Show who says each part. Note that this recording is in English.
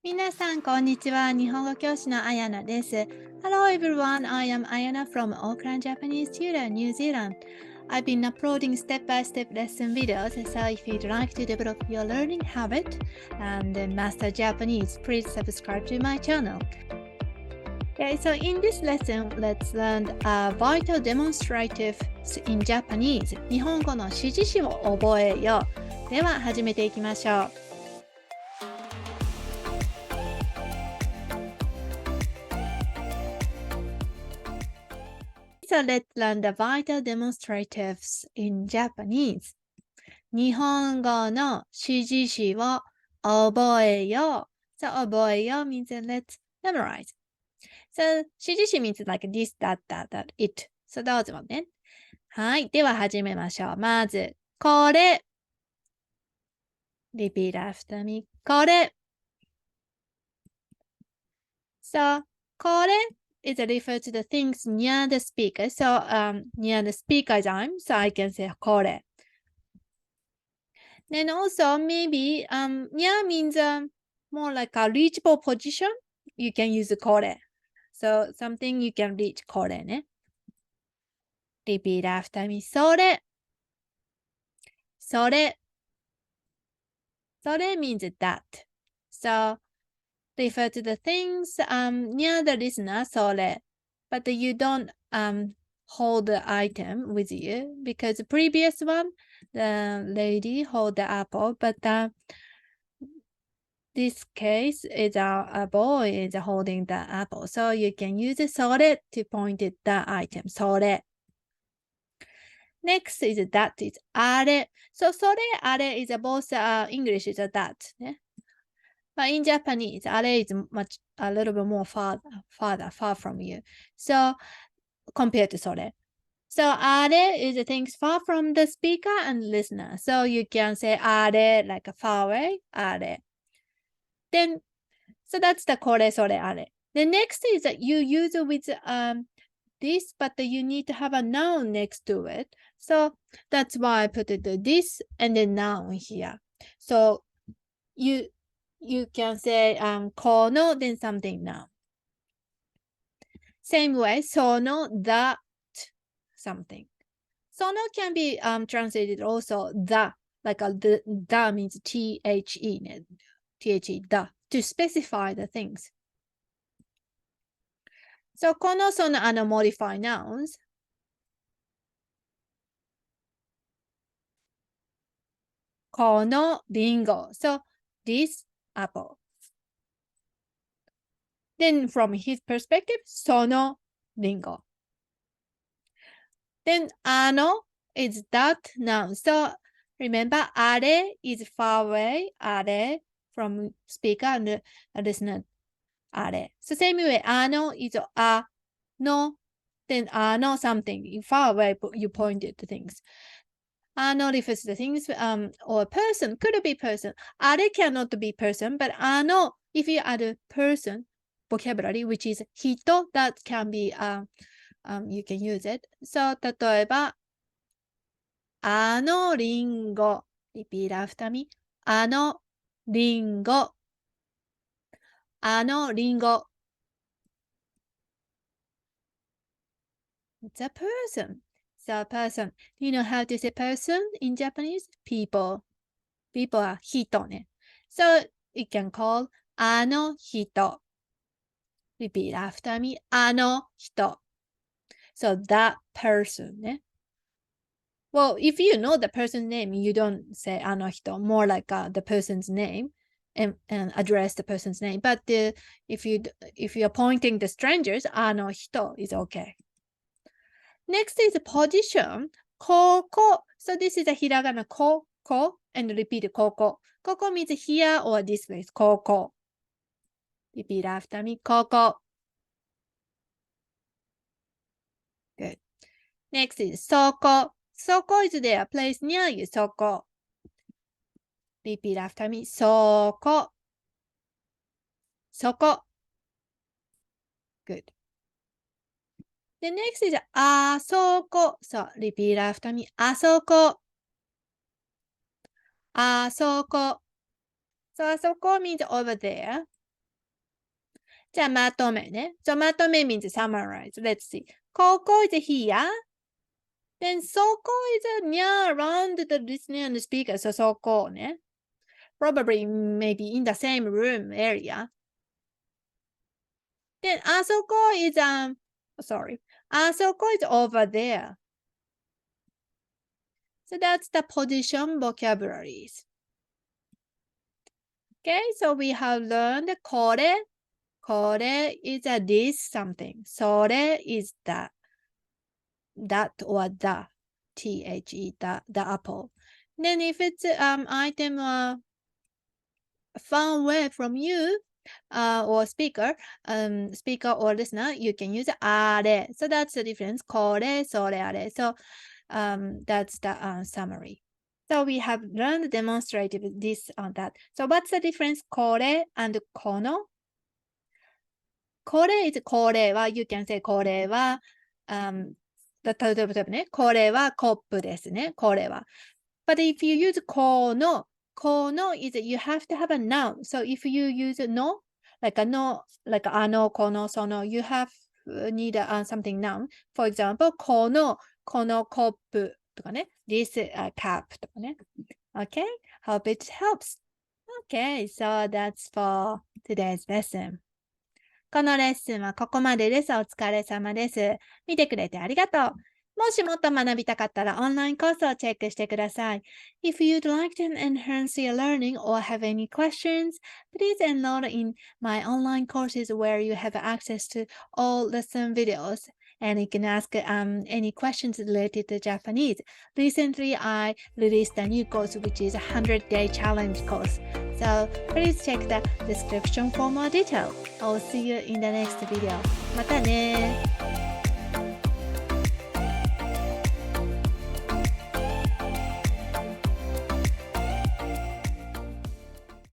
Speaker 1: 皆さん、こんにちは。日本語教師のあやなです。Hello everyone, I am Ayana from Auckland, Japanese tutor, New Zealand. I've been uploading step-by-step lesson videos, so if you'd like to develop your learning habit and master Japanese, please subscribe to my channel. Okay, so in this lesson, let's learn vital demonstratives in Japanese. 日本語の指示詞を覚えよう。では、始めていきましょう。So let's learn the vital demonstratives in Japanese. 日本語の指示詞を覚えよう。So 覚えよう means let's memorize. So 指示詞 means like this, that, it. So どうぞね。はい。では始めましょう。まず、これ。Repeat after me. これ。So これis referred to the things near the speaker. So near the speaker's arm, so I can say これ. Then also maybe near means more like a reachable position. You can use これ. So something you can reach これね. Repeat after me. それ. それ. それ means that. So refer to the things near the listener, それ. But you don't hold the item with you because the previous one, the lady hold the apple, but this case is a boy is holding the apple. So you can use それ to point at the item. それ. Next is that is あれ. So それあれ is both English is that. ね. But in Japanese, あれ is a little bit more far from you. So compared to それ. So あれ is things far from the speaker and listener. So you can say あれ like a far away. あれ. Then, so that's the これそれあれ. The next is that you use it with this, but you need to have a noun next to it. So that's why I put it this and then noun here. So you can say この then something noun. Same way, その that something. その can be translated also the, like the means the, the, to specify the things. So このそのmodify nouns. このリンゴ. So this apple. Then from his perspective, そのリンゴ. Then is that noun. So remember あれ is far away. あれ from speaker and listener. あれ. So same way is no. Then something far away you pointed to things. Refers to things or person, could be person. あれ cannot be person, but if you add person vocabulary, which is 人, that can be you can use it. So 例えばリンゴ repeat after me. リンゴリンゴ It's a person. So person. Do you know how to say person in Japanese? People. People は人ね。So you can call 人. Repeat after me. 人. So that person ね。Well, if you know the person's name, you don't say 人. More like the person's name and address the person's name. But if you're pointing the strangers, 人 is okay. Next is position. ここ. So this is a hiragana ここ and repeat ここ. ここ means here or this place. ここ. Repeat after me. ここ. Good. Next is そこ. そこ is there. Place near you. そこ. Repeat after me. そこ. そこ. Good. The next is あそこ. So repeat after me. あそこ. あそこ. So あそこ means over there. じゃあ、まとめね。So, まとめ means summarize. Let's see. ここ is here. Then そこ is near around the listener and speaker. So, そこね。Probably maybe in the same room area. Then あそこ is, sorry. あそこ is over there. So that's the position vocabularies. Okay, so we have learned これ is a this something. それ is that or the. The apple. Then if it's item far away from you or speaker or listener, you can use あれ. So that's the difference. これ、それ、あれ. So that's the summary. So we have learned demonstrative this on that. So what's the difference? これ and この。これ is これは you can say これは例えばね、これはコップですね。これは。But if you use この is you have to have a noun. So if you use no, like a no, like あの、この、その、you have need something noun. For example, このコップとかね。This cup とかね。Okay? Hope it helps. Okay, so that's for today's lesson. このレッスンはここまでです。お疲れ様です。見てくれてありがとう。もしもっと学びたかったらオンラインコースをチェックしてください。If you'd like to enhance your learning or have any questions, please enroll in my online courses where you have access to all lesson videos. And you can ask any questions related to Japanese. Recently, I released a new course which is a 100-day challenge course. So please check the description for more detail. I'll see you in the next video. またね